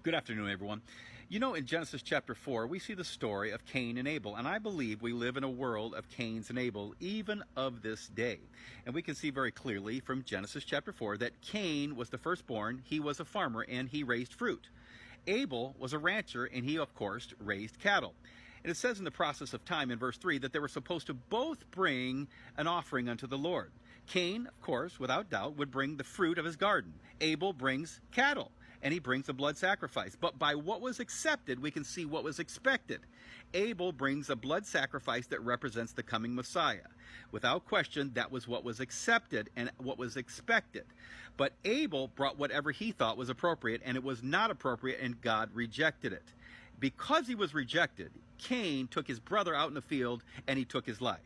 Good afternoon, everyone. You know, in Genesis chapter 4, we see the story of Cain and Abel, and I believe we live in a world of Cains and Abel, even of this day. And we can see very clearly from Genesis chapter 4 that Cain was the firstborn, he was a farmer, and he raised fruit. Abel was a rancher, and he, of course, raised cattle. And it says in the process of time in verse 3 that they were supposed to both bring an offering unto the Lord. Cain, of course, without doubt, would bring the fruit of his garden. Abel brings cattle, and he brings a blood sacrifice. But by what was accepted, we can see what was expected. Abel brings a blood sacrifice that represents the coming Messiah. Without question, that was what was accepted and what was expected. But Abel brought whatever he thought was appropriate, and it was not appropriate, and God rejected it. Because he was rejected, Cain took his brother out in the field, and he took his life.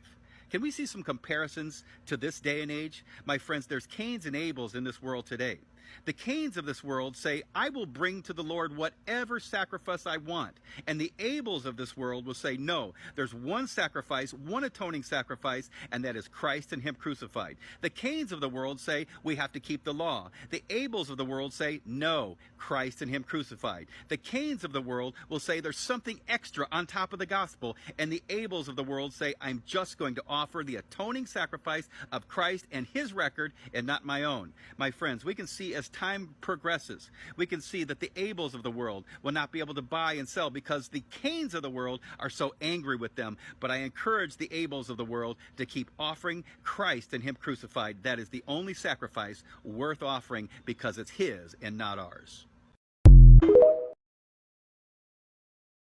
Can we see some comparisons to this day and age? My friends, there's Cains and Abels in this world today. The Cains of this world say, I will bring to the Lord whatever sacrifice I want. And the Abels of this world will say, no, there's one sacrifice, one atoning sacrifice, and that is Christ and him crucified. The Cains of the world say, we have to keep the law. The Abels of the world say, no, Christ and him crucified. The Cains of the world will say there's something extra on top of the gospel. And the Abels of the world say, I'm just going to offer the atoning sacrifice of Christ and his record and not my own. My friends, we can see as time progresses, we can see that the Abels of the world will not be able to buy and sell because the Cains of the world are so angry with them. But I encourage the Abels of the world to keep offering Christ and him crucified. That is the only sacrifice worth offering because it's his and not ours.